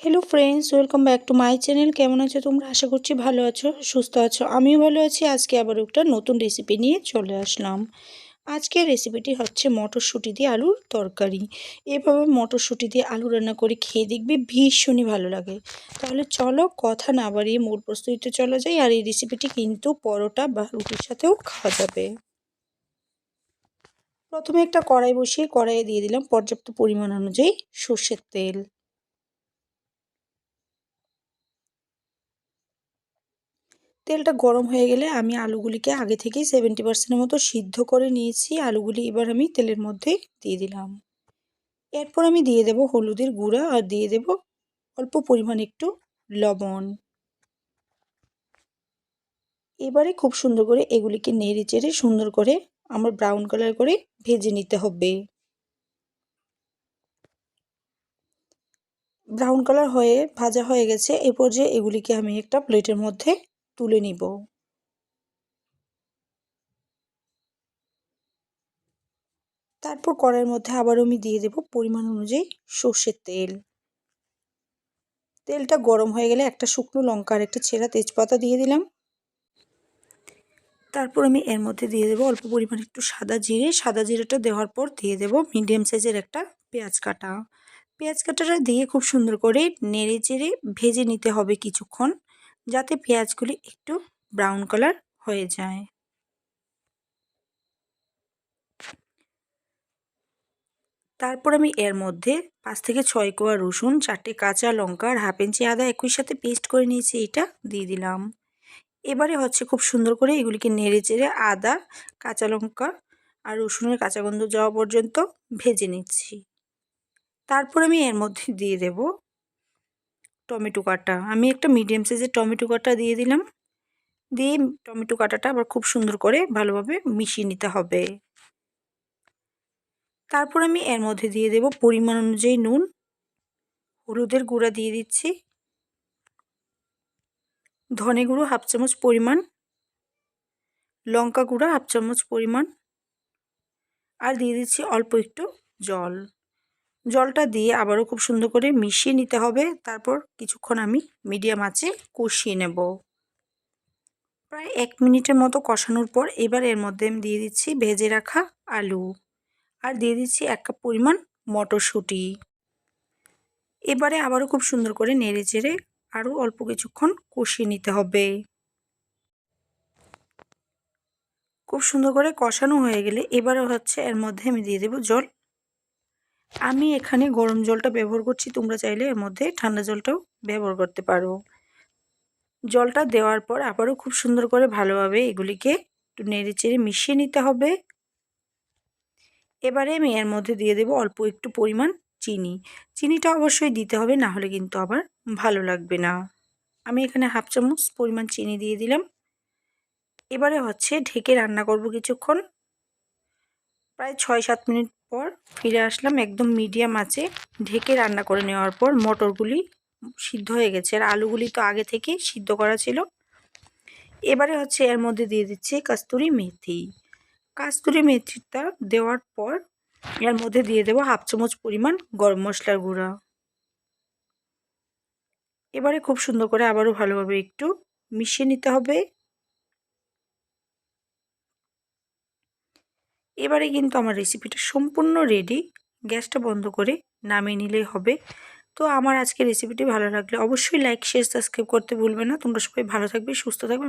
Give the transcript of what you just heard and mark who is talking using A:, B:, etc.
A: Hello friends, welcome back to my channel. কেমন আছো তোমরা? আশা করছি ভালো আছো, সুস্থ আছো। আমিও ভালো আছি। আজকে আবার একটা নতুন রেসিপি নিয়ে চলে আসলাম। আজকের রেসিপিটি হচ্ছে মটরশুঁটি দিয়ে আলুর তরকারি। এভাবে মটরশুঁটি দিয়ে আলু রান্না করে খেয়ে দেখবে ভীষণই ভালো লাগে। তাহলে চলো কথা না বাড়িয়ে মূল প্রস্তুতিতে চলে যাই। আর এই রেসিপিটি কিন্তু পরোটা বা রুটির সাথেও খাওয়া যাবে। প্রথমে একটা কড়াই বসিয়ে কড়াইয়ে দিয়ে দিলাম পর্যাপ্ত পরিমাণ অনুযায়ী সর্ষের তেল। তেলটা গরম হয়ে গেলে আমি আলুগুলিকে আগে থেকেই 70% মতো সিদ্ধ করে নিয়েছি। আলুগুলি এবার আমি তেলের মধ্যে দিয়ে দিলাম। এরপর আমি দিয়ে দেব হলুদের গুঁড়া আর দিয়ে দেব অল্প পরিমাণ একটু লবণ। এবারে খুব সুন্দর করে এগুলিকে নেড়ে চেড়ে সুন্দর করে আমার ব্রাউন কালার করে ভেজে নিতে হবে। ব্রাউন কালার হয়ে ভাজা হয়ে গেছে। এ পর্যায়ে এগুলিকে আমি একটা প্লেটের মধ্যে তুলে নিব। তারপর কড়াইয়ের মধ্যে আবার আমি দিয়ে দেব পরিমাণ অনুযায়ী সর্ষের তেল। তেলটা গরম হয়ে গেলে একটা শুকনো লঙ্কা আর একটা ছেঁড়া তেজপাতা দিয়ে দিলাম। তারপর আমি এর মধ্যে দিয়ে দেবো অল্প পরিমাণ একটু সাদা জিরে। সাদা জিরেটা দেওয়ার পর দিয়ে দেবো মিডিয়াম সাইজের একটা পেঁয়াজ কাটা। পেঁয়াজ কাটাটা দিয়ে খুব সুন্দর করে নেড়ে চেড়ে ভেজে নিতে হবে কিছুক্ষণ, যাতে পেঁয়াজগুলি একটু ব্রাউন কালার হয়ে যায়। তারপর আমি এর মধ্যে 5 থেকে 6 কোয়া রসুন, 4টে কাঁচা লঙ্কা আর হাফ ইঞ্চি আদা একই সাথে পেস্ট করে নিয়েছি, এটা দিয়ে দিলাম। এবারে হচ্ছে খুব সুন্দর করে এগুলিকে নেড়ে চেড়ে আদা, কাঁচা লঙ্কা আর রসুনের কাঁচা গন্ধ যাওয়া পর্যন্ত ভেজে নিচ্ছি। তারপর আমি এর মধ্যে দিয়ে দেব টমেটো কাটা। আমি একটা মিডিয়াম সাইজের টমেটো কাটা দিয়ে দিলাম। দিয়ে টমেটো কাটাটা আবার খুব সুন্দর করে ভালোভাবে মিশিয়ে নিতে হবে। তারপর আমি এর মধ্যে দিয়ে দেব পরিমাণ অনুযায়ী নুন, হলুদের গুঁড়া দিয়ে দিচ্ছি, ধনে গুঁড়ো হাফ চামচ পরিমাণ, লঙ্কা গুঁড়া হাফ চামচ পরিমাণ, আর দিয়ে দিচ্ছি অল্প একটু জল। জলটা দিয়ে আবারও খুব সুন্দর করে মিশিয়ে নিতে হবে। তারপর কিছুক্ষণ আমি মিডিয়াম আঁচে কষিয়ে নেব। প্রায় 1 মিনিটের মতো কষানোর পর এবার এর মধ্যে আমি দিয়ে দিচ্ছি ভেজে রাখা আলু আর দিয়ে দিচ্ছি 1 কাপ পরিমাণ মটরশুঁটি। এবারে আবারও খুব সুন্দর করে নেড়ে চেড়ে আরও অল্প কিছুক্ষণ কষিয়ে নিতে হবে। খুব সুন্দর করে কষানো হয়ে গেলে এবারে হচ্ছে এর মধ্যে আমি দিয়ে দেব জল। আমি এখানে গরম জলটা ব্যবহার করছি, তোমরা চাইলে এর মধ্যে ঠান্ডা জলটাও ব্যবহার করতে পারো। জলটা দেওয়ার পর আবারও খুব সুন্দর করে ভালোভাবে এগুলিকে একটু নেড়ে চেড়ে মিশিয়ে নিতে হবে। এবারে আমি এর মধ্যে দিয়ে দেব অল্প একটু পরিমাণ চিনি। চিনিটা অবশ্যই দিতে হবে, না হলে কিন্তু আবার ভালো লাগবে না। আমি এখানে হাফ চামচ পরিমাণ চিনি দিয়ে দিলাম। এবারে হচ্ছে ঢেকে রান্না করব কিছুক্ষণ। প্রায় 6-7 মিনিট পর ফিরে আসলাম একদম মিডিয়াম আঁচে। ঢেকে রান্না করে নেওয়ার পর মটরগুলি সিদ্ধ হয়ে গেছে আর আলুগুলি তো আগে থেকেই সিদ্ধ করা ছিল। এবারে হচ্ছে এর মধ্যে দিয়ে দিচ্ছি কস্তুরি মেথি। কস্তুরি মেথিটা দেওয়ার পর এর মধ্যে দিয়ে দেবো হাফ চামচ পরিমাণ গরম মশলার গুঁড়া। এবারে খুব সুন্দর করে আবারও ভালোভাবে একটু মিশিয়ে নিতে হবে। এবারে কিন্তু আমার রেসিপিটা সম্পূর্ণ রেডি। গ্যাসটা বন্ধ করে নামিয়ে নিলেই হবে। তো আমার আজকের রেসিপিটি ভালো লাগলে অবশ্যই লাইক, শেয়ার, সাবস্ক্রাইব করতে ভুলবে না। তোমরা সবাই ভালো থাকবে, সুস্থ থাকবে।